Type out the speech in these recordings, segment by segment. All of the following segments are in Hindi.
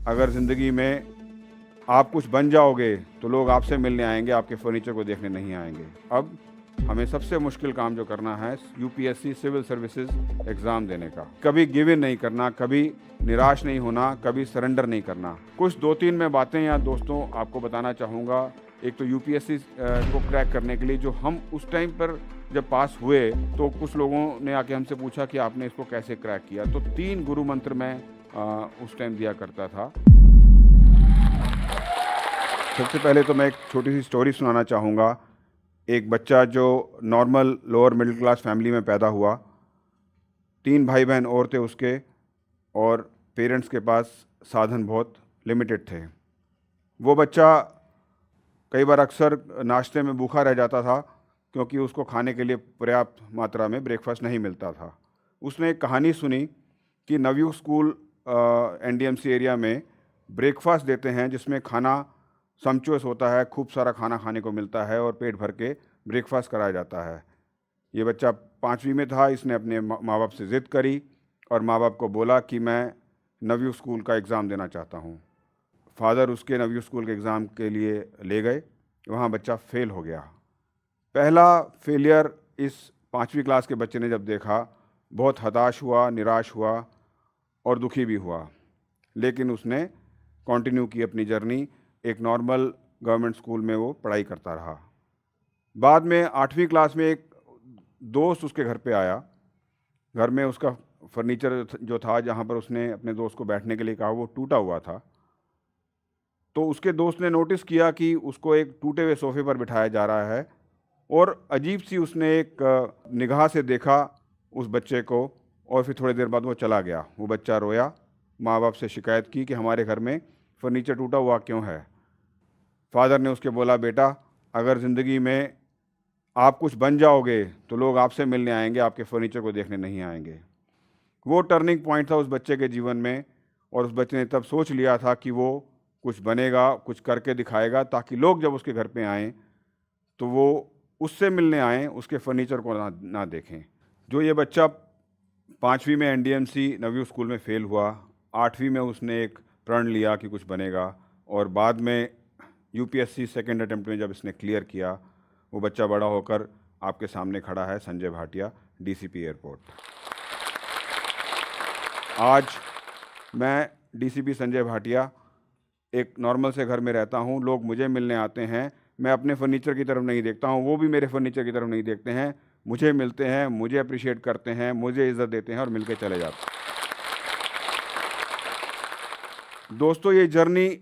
अगर ज़िंदगी में आप कुछ बन जाओगे तो लोग आपसे मिलने आएंगे, आपके फर्नीचर को देखने नहीं आएंगे। अब हमें सबसे मुश्किल काम जो करना है यूपीएससी सिविल सर्विसेज एग्ज़ाम देने का। कभी गिव इन नहीं करना, कभी निराश नहीं होना, कभी सरेंडर नहीं करना। कुछ 2-3 मैं बातें या दोस्तों आपको बताना चाहूँगा। एक तो यूपीएससी को क्रैक करने के लिए जो हम उस टाइम पर जब पास हुए तो कुछ लोगों ने आके हमसे पूछा कि आपने इसको कैसे क्रैक किया। तो 3 गुरु मंत्र मैं उस टाइम दिया करता था। सबसे पहले तो मैं एक छोटी सी स्टोरी सुनाना चाहूँगा। एक बच्चा जो normal lower middle class family में पैदा हुआ, 3 भाई बहन और थे उसके, और पेरेंट्स के पास साधन बहुत लिमिटेड थे। वो बच्चा कई बार अक्सर नाश्ते में भूखा रह जाता था क्योंकि उसको खाने के लिए पर्याप्त मात्रा में ब्रेकफास्ट नहीं मिलता था। उसने एक कहानी सुनी कि नवयुग स्कूल एनडीएमसी एरिया में ब्रेकफास्ट देते हैं जिसमें खाना सम्चुअस होता है, खूब सारा खाना खाने को मिलता है और पेट भर के ब्रेकफास्ट कराया जाता है। ये बच्चा 5वीं में था। इसने अपने माँ बाप से ज़िद करी और माँ बाप को बोला कि मैं नवयुग स्कूल का एग्ज़ाम देना चाहता हूँ। फादर उसके नवयुग स्कूल के एग्ज़ाम के लिए ले गए। वहाँ बच्चा फेल हो गया। पहला फेलियर इस 5वीं क्लास के बच्चे ने जब देखा, बहुत हताश हुआ, निराश हुआ और दुखी भी हुआ। लेकिन उसने कंटिन्यू की अपनी जर्नी। एक नॉर्मल गवर्नमेंट स्कूल में वो पढ़ाई करता रहा। बाद में 8वीं क्लास में एक दोस्त उसके घर पे आया। घर में उसका फर्नीचर जो था, जहाँ पर उसने अपने दोस्त को बैठने के लिए कहा, वो टूटा हुआ था। तो उसके दोस्त ने नोटिस किया कि उसको एक टूटे हुए सोफे पर बिठाया जा रहा है और अजीब सी उसने एक निगाह से देखा उस बच्चे को और फिर थोड़ी देर बाद वो चला गया। वो बच्चा रोया, माँ बाप से शिकायत की कि हमारे घर में फर्नीचर टूटा हुआ क्यों है। फादर ने उसके बोला, बेटा अगर ज़िंदगी में आप कुछ बन जाओगे तो लोग आपसे मिलने आएंगे, आपके फर्नीचर को देखने नहीं आएंगे। वो टर्निंग पॉइंट था उस बच्चे के जीवन में और उस बच्चे ने तब सोच लिया था कि वो कुछ बनेगा, कुछ करके दिखाएगा ताकि लोग जब उसके घर पे आएँ तो वो उससे मिलने आएँ, उसके फर्नीचर को ना देखें। जो ये बच्चा 5वीं में एनडीएमसी नवयुग स्कूल में फेल हुआ, 8वीं में उसने एक प्रण लिया कि कुछ बनेगा और बाद में यूपीएससी सेकंड अटेम्प्ट में जब इसने क्लियर किया, वो बच्चा बड़ा होकर आपके सामने खड़ा है, संजय भाटिया, डीसीपी एयरपोर्ट। आज मैं डीसीपी संजय भाटिया एक नॉर्मल से घर में रहता हूँ। लोग मुझे मिलने आते हैं, मैं अपने फर्नीचर की तरफ नहीं देखता हूँ, वो भी मेरे फर्नीचर की तरफ नहीं देखते हैं। मुझे मिलते हैं, मुझे अप्रिशिएट करते हैं, मुझे इज़्ज़त देते हैं और मिलके चले जाते हैं। दोस्तों, ये जर्नी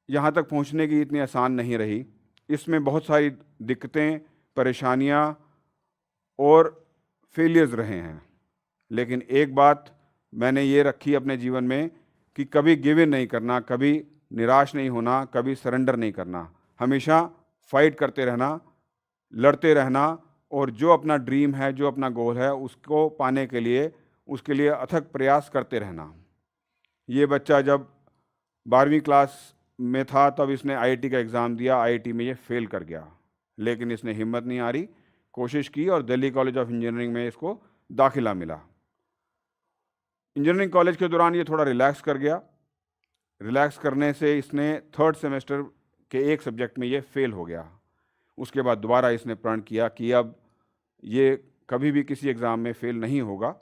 यहाँ तक पहुँचने की इतनी आसान नहीं रही। इसमें बहुत सारी दिक्कतें, परेशानियाँ और फेलियर्स रहे हैं। लेकिन एक बात मैंने ये रखी अपने जीवन में कि कभी गिव इन नहीं करना, कभी निराश नहीं होना, कभी सरेंडर नहीं करना। हमेशा फाइट करते रहना, लड़ते रहना और जो अपना ड्रीम है, जो अपना गोल है, उसको पाने के लिए उसके लिए अथक प्रयास करते रहना। ये बच्चा जब 12वीं क्लास में था तब इसने आईआईटी का एग्ज़ाम दिया। आईआईटी में ये फेल कर गया, लेकिन इसने हिम्मत नहीं हारी, कोशिश की और दिल्ली कॉलेज ऑफ इंजीनियरिंग में इसको दाखिला मिला। इंजीनियरिंग कॉलेज के दौरान ये थोड़ा रिलैक्स कर गया। रिलैक्स करने से इसने 3rd सेमेस्टर के एक सब्जेक्ट में ये फेल हो गया। उसके बाद दोबारा इसने प्रण किया कि अब ये कभी भी किसी एग्ज़ाम में फेल नहीं होगा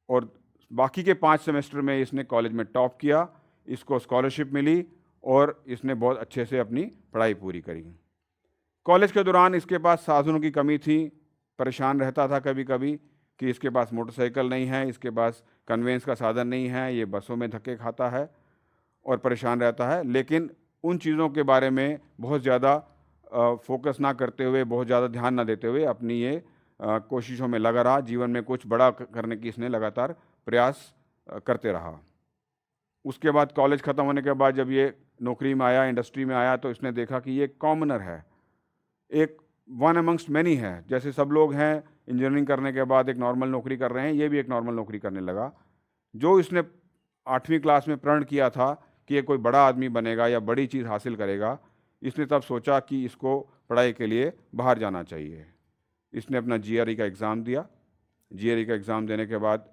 और बाकी के 5 सेमेस्टर में इसने कॉलेज में टॉप किया। इसको स्कॉलरशिप मिली और इसने बहुत अच्छे से अपनी पढ़ाई पूरी करी। कॉलेज के दौरान इसके पास साधनों की कमी थी। परेशान रहता था कभी कभी कि इसके पास मोटरसाइकिल नहीं है, इसके पास कन्वेंस का साधन नहीं है, ये बसों में धक्के खाता है और परेशान रहता है। लेकिन उन चीज़ों के बारे में बहुत ज़्यादा फोकस ना करते हुए, बहुत ज़्यादा ध्यान ना देते हुए अपनी ये कोशिशों में लगा रहा। जीवन में कुछ बड़ा करने की इसने लगातार प्रयास करते रहा। उसके बाद कॉलेज ख़त्म होने के बाद जब ये नौकरी में आया, इंडस्ट्री में आया, तो इसने देखा कि ये कॉमनर है, एक वन अमंगस्ट मैनी है। जैसे सब लोग हैं इंजीनियरिंग करने के बाद एक नॉर्मल नौकरी कर रहे हैं, ये भी एक नॉर्मल नौकरी करने लगा। जो इसने 8वीं क्लास में प्रण किया था कि ये कोई बड़ा आदमी बनेगा या बड़ी चीज़ हासिल करेगा, इसने तब सोचा कि इसको पढ़ाई के लिए बाहर जाना चाहिए। इसने अपना जीआरई का एग्ज़ाम दिया। जीआरई का एग्ज़ाम देने के बाद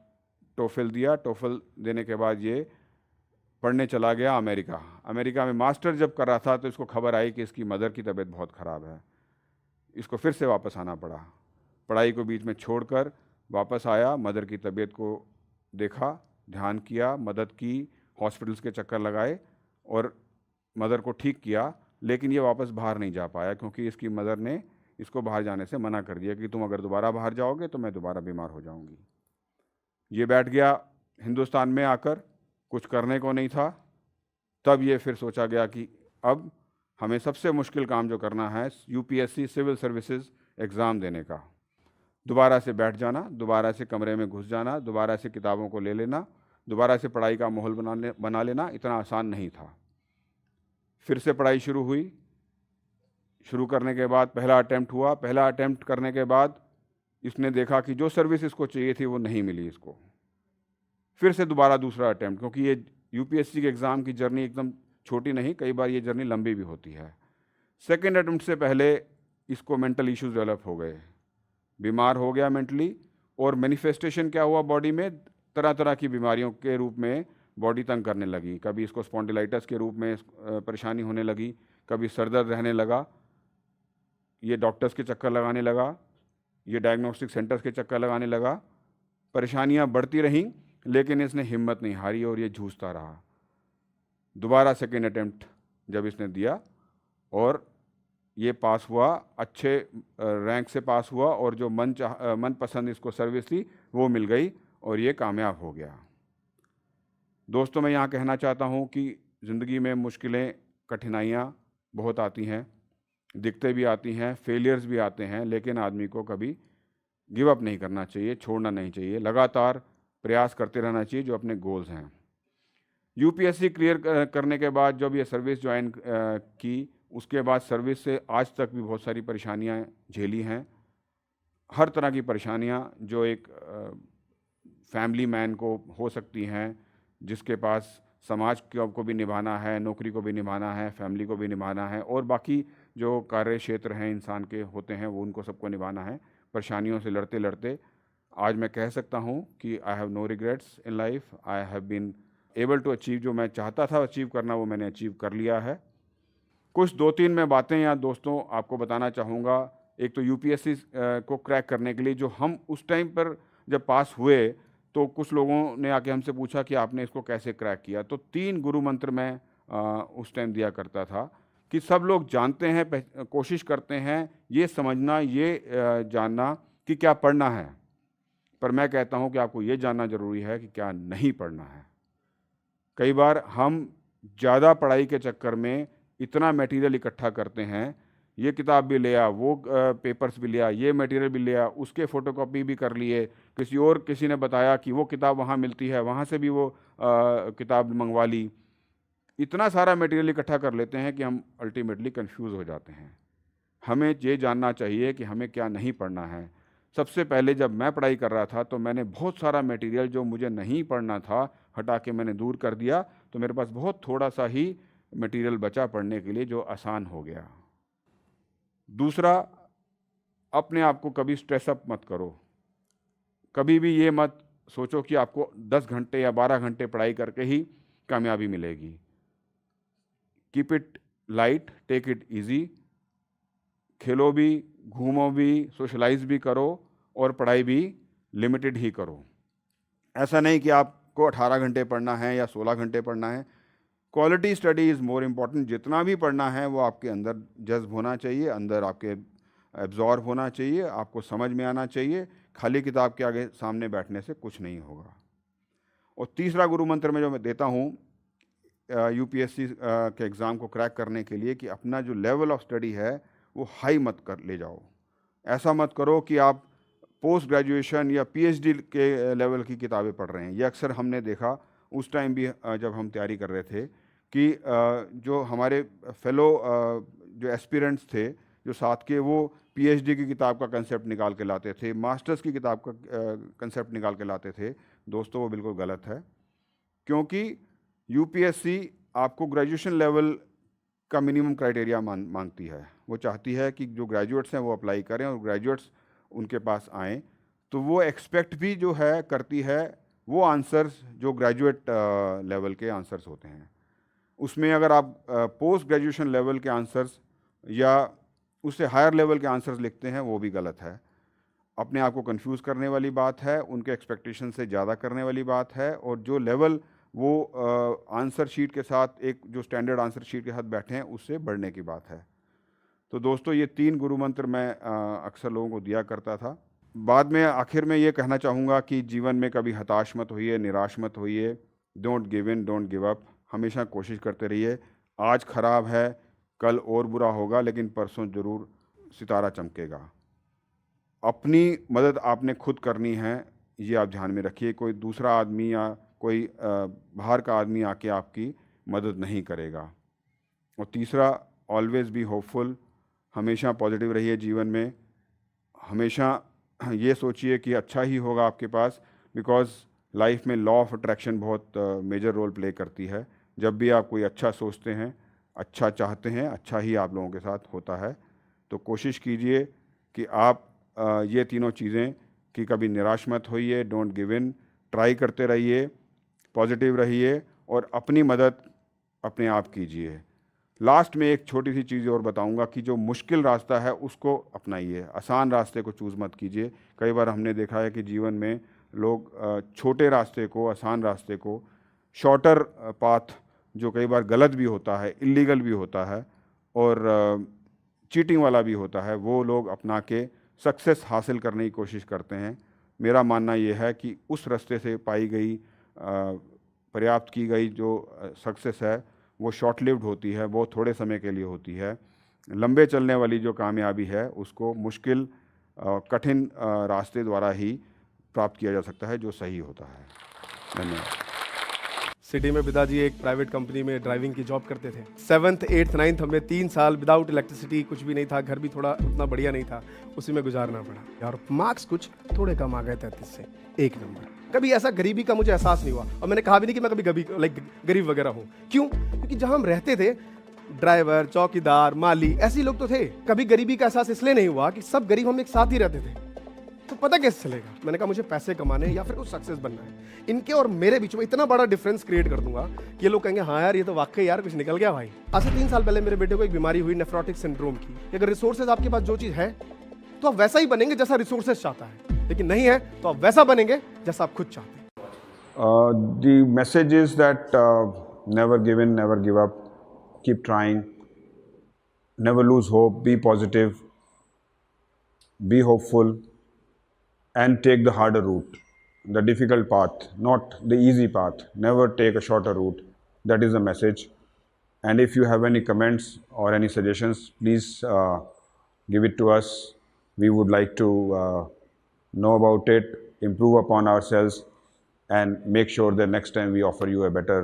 टोफल दिया। टोफल देने के बाद ये पढ़ने चला गया अमेरिका। अमेरिका में मास्टर जब कर रहा था तो इसको खबर आई कि इसकी मदर की तबीयत बहुत ख़राब है। इसको फिर से वापस आना पड़ा। पढ़ाई को बीच में छोड़कर वापस आया, मदर की तबीयत को देखा, ध्यान किया, मदद की, हॉस्पिटल्स के चक्कर लगाए और मदर को ठीक किया। लेकिन ये वापस बाहर नहीं जा पाया क्योंकि इसकी मदर ने इसको बाहर जाने से मना कर दिया कि तुम अगर दोबारा बाहर जाओगे तो मैं दोबारा बीमार हो जाऊंगी। ये बैठ गया हिंदुस्तान में आकर, कुछ करने को नहीं था। तब ये फिर सोचा गया कि अब हमें सबसे मुश्किल काम जो करना है यूपीएससी सिविल सर्विसेज एग्ज़ाम देने का। दोबारा से बैठ जाना, दोबारा से कमरे में घुस जाना, दोबारा से किताबों को ले लेना, दोबारा से पढ़ाई का माहौल बना लेना इतना आसान नहीं था। फिर से पढ़ाई शुरू हुई। शुरू करने के बाद पहला अटैम्प्ट हुआ। पहला अटैम्प्ट करने के बाद इसने देखा कि जो सर्विस इसको चाहिए थी वो नहीं मिली इसको। फिर से दोबारा दूसरा अटैम्प्ट, क्योंकि ये यूपीएससी के एग्ज़ाम की जर्नी एकदम छोटी नहीं, कई बार ये जर्नी लंबी भी होती है। सेकेंड अटैम्प्ट से पहले इसको मेंटल इश्यूज डेवलप हो गए, बीमार हो गया मेंटली। और मैनिफेस्टेशन क्या हुआ बॉडी में, तरह तरह की बीमारियों के रूप में बॉडी तंग करने लगी। कभी इसको स्पॉन्डिलाइटिस के रूप में परेशानी होने लगी, कभी सर दर्द रहने लगा। ये डॉक्टर्स के चक्कर लगाने लगा, ये डायग्नोस्टिक सेंटर्स के चक्कर लगाने लगा। परेशानियां बढ़ती रहीं लेकिन इसने हिम्मत नहीं हारी और ये जूझता रहा। दोबारा सेकेंड अटेम्प्ट जब इसने दिया और ये पास हुआ, अच्छे रैंक से पास हुआ और जो मनपसंद इसको सर्विस थी वो मिल गई और ये कामयाब हो गया। दोस्तों, मैं यहाँ कहना चाहता हूँ कि ज़िंदगी में मुश्किलें, कठिनाइयाँ बहुत आती हैं, दिक्कतें भी आती हैं, फेलियर्स भी आते हैं, लेकिन आदमी को कभी गिव अप नहीं करना चाहिए, छोड़ना नहीं चाहिए, लगातार प्रयास करते रहना चाहिए जो अपने गोल्स हैं। यूपीएससी क्लियर करने के बाद जब ये सर्विस ज्वाइन की, उसके बाद सर्विस से आज तक भी बहुत सारी परेशानियां झेली हैं। हर तरह की परेशानियां जो एक फैमिली मैन को हो सकती हैं, जिसके पास समाज को भी निभाना है, नौकरी को भी निभाना है, फैमिली को भी निभाना है और बाकी जो कार्य क्षेत्र हैं इंसान के होते हैं वो उनको सबको निभाना है। परेशानियों से लड़ते लड़ते आज मैं कह सकता हूँ कि I have no regrets in life. I have been able to achieve, जो मैं चाहता था अचीव करना वो मैंने अचीव कर लिया है। कुछ 2-3 मैं बातें यहाँ दोस्तों आपको बताना चाहूँगा। एक तो यूपीएससी को क्रैक करने के लिए जो हम उस टाइम पर जब पास हुए तो कुछ लोगों ने आके हमसे पूछा कि आपने इसको कैसे क्रैक किया। तो 3 गुरु मंत्र मैं उस टाइम दिया करता था कि सब लोग जानते हैं, कोशिश करते हैं ये समझना, ये जानना कि क्या पढ़ना है, पर मैं कहता हूँ कि आपको ये जानना ज़रूरी है कि क्या नहीं पढ़ना है। कई बार हम ज़्यादा पढ़ाई के चक्कर में इतना मटेरियल इकट्ठा करते हैं, ये किताब भी लिया, वो पेपर्स भी लिया, ये मटेरियल भी लिया, उसके फ़ोटोकॉपी भी कर लिए, किसी ने बताया कि वो किताब वहाँ मिलती है, वहाँ से भी वो किताब मंगवा ली। इतना सारा मटेरियल इकट्ठा कर लेते हैं कि हम अल्टीमेटली कंफ्यूज हो जाते हैं। हमें ये जानना चाहिए कि हमें क्या नहीं पढ़ना है। सबसे पहले जब मैं पढ़ाई कर रहा था तो मैंने बहुत सारा मटेरियल जो मुझे नहीं पढ़ना था हटा के मैंने दूर कर दिया, तो मेरे पास बहुत थोड़ा सा ही मटेरियल बचा पढ़ने के लिए, जो आसान हो गया। दूसरा, अपने आप को कभी स्ट्रेस अप मत करो। कभी भी ये मत सोचो कि आपको 10 घंटे या 12 घंटे पढ़ाई करके ही कामयाबी मिलेगी। Keep it light, take it easy. खेलो भी, घूमो भी, सोशलाइज भी करो और पढ़ाई भी लिमिटेड ही करो। ऐसा नहीं कि आपको 18 घंटे पढ़ना है या 16 घंटे पढ़ना है। Quality study is more important. जितना भी पढ़ना है वो आपके अंदर जज्ब होना चाहिए, अंदर आपके एब्जॉर्ब होना चाहिए, आपको समझ में आना चाहिए। खाली किताब के आगे सामने बैठने से कुछ नहीं होगा। और तीसरा गुरु मंत्र में जो मैं देता हूँ यूपीएससी के एग्ज़ाम को क्रैक करने के लिए, कि अपना जो लेवल ऑफ स्टडी है वो हाई मत कर ले जाओ। ऐसा मत करो कि आप पोस्ट ग्रेजुएशन या पीएचडी के लेवल की किताबें पढ़ रहे हैं। ये अक्सर हमने देखा उस टाइम भी जब हम तैयारी कर रहे थे कि जो हमारे फेलो जो एस्पिरेंट्स थे जो साथ के, वो पीएचडी की किताब का कंसेप्ट निकाल के लाते थे, मास्टर्स की किताब का कंसेप्ट निकाल के लाते थे। दोस्तों, वो बिल्कुल गलत है, क्योंकि यूपीएससी आपको ग्रेजुएशन लेवल का मिनिमम क्राइटेरिया मांगती है। वो चाहती है कि जो ग्रेजुएट्स हैं वो अप्लाई करें और ग्रेजुएट्स उनके पास आएँ। तो वो एक्सपेक्ट भी जो है करती है वो आंसर्स जो ग्रेजुएट लेवल के आंसर्स होते हैं। उसमें अगर आप पोस्ट ग्रेजुएशन लेवल के आंसर्स या उससे हायर लेवल के आंसर्स लिखते हैं, वो भी गलत है। अपने आप को कंफ्यूज करने वाली बात है, उनके एक्सपेक्टेशन से ज़्यादा करने वाली बात है, और जो लेवल वो आंसर शीट के साथ, एक जो स्टैंडर्ड आंसर शीट के साथ बैठे हैं, उससे बढ़ने की बात है। तो दोस्तों, ये 3 गुरु मंत्र मैं अक्सर लोगों को दिया करता था। बाद में आखिर में ये कहना चाहूँगा कि जीवन में कभी हताश मत होइए, निराश मत होइए। Don't give in, don't give up. हमेशा कोशिश करते रहिए। आज ख़राब है, कल और बुरा होगा, लेकिन परसों ज़रूर सितारा चमकेगा। अपनी मदद आपने खुद करनी है, ये आप ध्यान में रखिए। कोई दूसरा आदमी या कोई बाहर का आदमी आके आपकी मदद नहीं करेगा। और तीसरा, ऑलवेज़ बी होपफुल। हमेशा पॉजिटिव रहिए जीवन में। हमेशा ये सोचिए कि अच्छा ही होगा आपके पास, बिकॉज़ लाइफ में लॉ ऑफ अट्रैक्शन बहुत मेजर रोल प्ले करती है। जब भी आप कोई अच्छा सोचते हैं, अच्छा चाहते हैं, अच्छा ही आप लोगों के साथ होता है। तो कोशिश कीजिए कि आप ये तीनों चीज़ें, कि कभी निराश मत होइए, डोंट गिव इन, ट्राई करते रहिए, पॉजिटिव रहिए, और अपनी मदद अपने आप कीजिए। लास्ट में एक छोटी सी चीज़ और बताऊंगा कि जो मुश्किल रास्ता है उसको अपनाइए, आसान रास्ते को चूज़ मत कीजिए। कई बार हमने देखा है कि जीवन में लोग छोटे रास्ते को, आसान रास्ते को, शॉर्टर पाथ, जो कई बार गलत भी होता है, इलीगल भी होता है और चीटिंग वाला भी होता है, वो लोग अपना के सक्सेस हासिल करने की कोशिश करते हैं। मेरा मानना ये है कि उस रास्ते से पाई गई पर्याप्त की गई जो सक्सेस है, वो शॉर्ट लिव्ड होती है, वो थोड़े समय के लिए होती है। लंबे चलने वाली जो कामयाबी है, उसको मुश्किल कठिन रास्ते द्वारा ही प्राप्त किया जा सकता है, जो सही होता है। धन्यवाद। सिटी में पिताजी एक प्राइवेट कंपनी में ड्राइविंग की जॉब करते थे। 7th 8th 9th हमने 3 साल विदाउट इलेक्ट्रिसिटी, कुछ भी नहीं था, घर भी थोड़ा उतना बढ़िया नहीं था, उसी में गुजारना पड़ा। और मार्क्स कुछ थोड़े कम आ गए 33 से 1 नंबर। कभी ऐसा गरीबी का मुझे एहसास नहीं हुआ, और मैंने कहा भी नहीं कि मैं कभी गरीब वगैरह हूँ। क्यों? क्योंकि जहाँ हम रहते थे, ड्राइवर, चौकीदार, माली, ऐसे लोग तो थे। कभी गरीबी का एहसास इसलिए नहीं हुआ कि सब गरीब हम एक साथ ही रहते थे। तो पता कैसे चलेगा? मैंने कहा मुझे पैसे कमाने या फिर कुछ सक्सेस बनना है। इनके और मेरे बीच में इतना बड़ा डिफरेंस क्रिएट कर दूंगा कि ये लोग कहेंगे हाँ यार, ये तो वाकई यार कुछ निकल गया भाई। आज से 3 साल पहले मेरे बेटे को एक बीमारी हुई, नेफ्रोटिक सिंड्रोम की। अगर रिसोर्सेज आपके पास जो चीज है, तो आप वैसा ही बनेंगे जैसा रिसोर्सेज चाहता है, लेकिन नहीं है तो आप वैसा बनेंगे जैसा आप खुद चाहते हैं। The message is that never give in, never give up, keep trying, never lose hope, be positive, be hopeful, and take the harder route, the difficult path, not the easy path. Never take a shorter route. That is the message. And if you have any comments or any suggestions, please give it to us. We would like to know about it, improve upon ourselves, and make sure that next time we offer you a better